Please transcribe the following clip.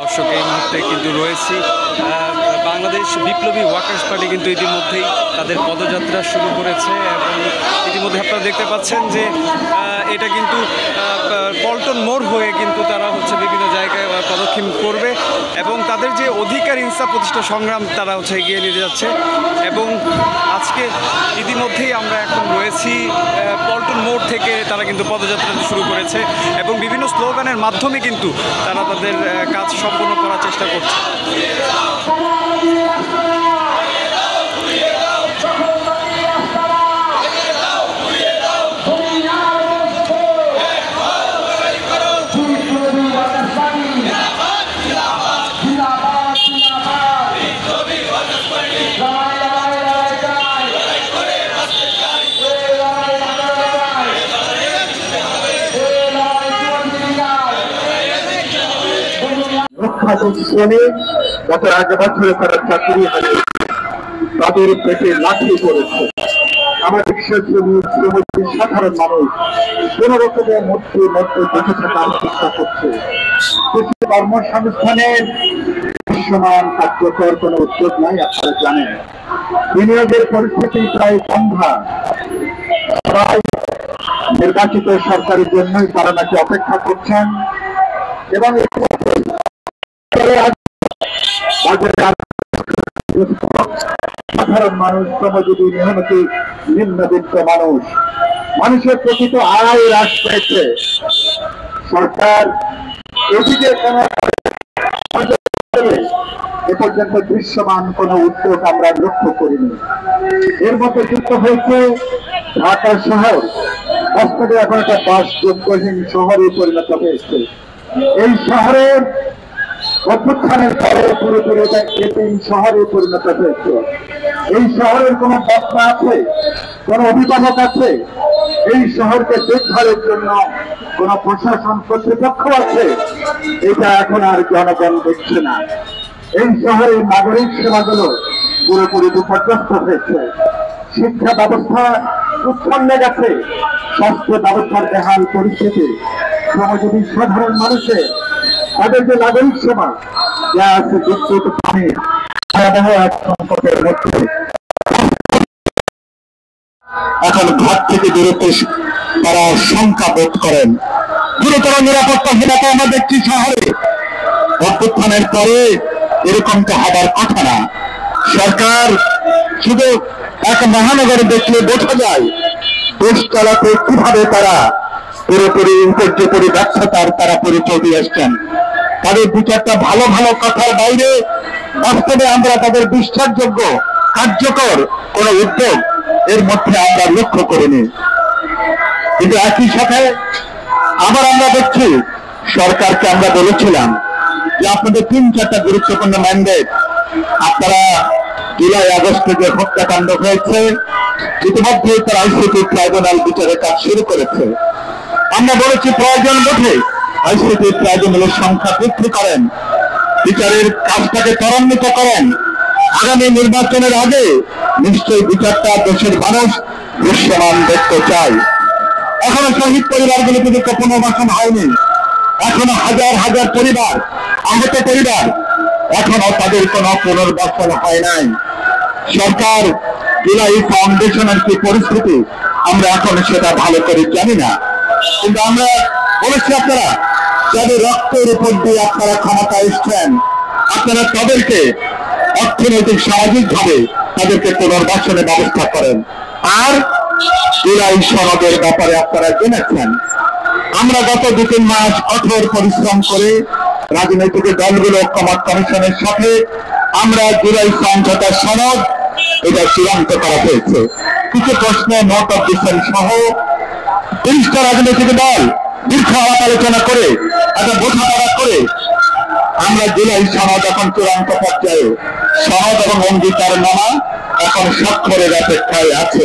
দর্শক এই মুহূর্তে কিন্তু রয়েছি বাংলাদেশ বিপ্লবী ওয়ার্কার্স পার্টি কিন্তু ইতিমধ্যেই তাদের পদযাত্রা শুরু করেছে এবং ইতিমধ্যে আপনারা দেখতে পাচ্ছেন যে এটা কিন্তু পল্টন মোড় হয়ে কিন্তু তারা বিভিন্ন জায়গায় পদক্ষেপ করবে এবং তাদের যে অধিকার ইনসাফ প্রতিষ্ঠা সংগ্রাম তারা এগিয়ে নিয়ে যাচ্ছে। এবং আজকে ইতিমধ্যেই আমরা এখন রয়েছি পল্টন মোড় থেকে তারা কিন্তু পদযাত্রা শুরু করেছে এবং বিভিন্ন স্লোগানের মাধ্যমে কিন্তু তারা তাদের কাজ সম্পন্ন করার চেষ্টা করছে। গত 1 বছরে তারা চাকরি হারিয়ে তাদের পেটে লাঠি পড়েছে। আমাদের শ্রমিক সাধারণ মানুষ কোন রকমের মধ্যে বেঁচে থাকার চেষ্টা করছে। কর্মসংস্থানের দৃশ্যমান কার্যকর কোন উদ্যোগ নাই। আপনারা জানেন বিনিয়োগের পরিস্থিতি প্রায় বন্ধা। সবাই নির্বাচিত সরকারের জন্যই তারা নাকি অপেক্ষা করছেন এবং সাধারণ মানুষ, শ্রমজীবী, মেহনতি, নিম্নবিত্ত মানুষের প্রকৃত আয় হ্রাস পেয়েছে। সরকার এদিকে এ পর্যন্ত দৃশ্যমান কোন উদ্যোগ আমরা লক্ষ্য করিনি। এর মধ্যে যুক্ত হয়েছে ঢাকা শহর, বাস্তবে এখন একটা বাসযোগ্যহীন শহরে পরিণত হয়েছে। এই শহরের অভ্যুত্থানের পরে পুরোপুরি এতিম শহরে পরিণত হয়েছে। এই শহরের কোন বক্তা আছে, কোন অভিভাবক আছে, এই শহরকে দেখভালের জন্য কোন প্রশাসন কর্তৃপক্ষ আছে, এটা এখন আর জনগণ দেখছে না। এই শহরের নাগরিক সেবাগুলো পুরোপুরি বিপর্যস্ত হয়েছে। শিক্ষা ব্যবস্থা উচ্ছন্নে গেছে, স্বাস্থ্য ব্যবস্থার বেহাল পরিস্থিতি, শ্রমজীবী সাধারণ মানুষের তাদের যে নাগরিক সেবা যা আছে বিদ্যুৎ, পানি, ভয়াবহ এক সংকটের মধ্যে এখন ঘর থেকে বেরোতে তারা শঙ্কা বোধ করেন। গুরুতর নিরাপত্তাহীনতা আমাদের একটি শহরে অভ্যুত্থানের পরে এরকমটা হবার কথা না। সরকার শুধু এক মহানগরে দেখলে বোঝা যায় দেশ চালাতে কিভাবে তারা পুরোপুরি উপর্যুপরি ব্যর্থতার তারা পরিচয় দিয়ে আসছেন। তাদের দু চারটা ভালো ভালো কথার বাইরে বাস্তবে আমরা তাদের বিশ্বাসযোগ্য কার্যকর কোন উদ্যোগ এর মধ্যে আমরা লক্ষ্য করিনি। কিন্তু একই সাথে আবার আমরা দেখছি সরকারকে আমরা বলেছিলাম যে আপনাদের 3-4টা গুরুত্বপূর্ণ ম্যান্ডেট, আপনারা জুলাই আগস্টে যে হত্যাকাণ্ড হয়েছে ইতিমধ্যে তার আইসিটি ট্রাইব্যুনাল বিচারের কাজ শুরু করেছে। আমরা বলেছি প্রয়োজন বোধে আইসিটি ট্রাইব্যুনালের সংখ্যা বৃদ্ধি করেন, বিচারের কাজটাকে ত্বরান্বিত করেন। আগামী নির্বাচনের আগে নিশ্চয়ই বিচারটা দেশের মানুষ দৃশ্যমান দেখতে চায়। এখনো শহীদ পরিবারগুলো কিন্তু পুনর্বাসন হয়নি, এখনো হাজার হাজার পরিবার, আহত পরিবার, এখনো তাদের কোন পুনর্বাসন হয় নাই। সরকার জুলাই ফাউন্ডেশনের কি পরিস্থিতি আমরা এখন সেটা ভালো করে জানি না, কিন্তু আমরা বলেছি আপনারা যাদের রক্তের উপর দিয়ে আপনারা ক্ষমতা এসছেন, আপনারা তাদেরকে অর্থনৈতিক সামাজিক ভাবে তাদেরকে পুনর্বাসনের ব্যবস্থা করেন। আর জুলাই সনদের ব্যাপারে আপনারা জেনেছেন আমরা গত 2-3 মাস কঠোর পরিশ্রম করে রাজনৈতিক দলগুলো ঐক্যমত কমিশনের সাথে আমরা জুলাই সমঝোতা সনদ এটা চূড়ান্ত করা হয়েছে। কিছু প্রশ্নে নোট অফ ডিসেন্ট সহ 30টা রাজনৈতিক দল দীর্ঘ আলাপ আলোচনা করে একটা বোঝাপড়া করে আমরা জুলাই সনদ এখন চূড়ান্ত পর্যায়ে সনদ এবং অঙ্গীকারনামা এখন স্বাক্ষরের অপেক্ষায় আছে।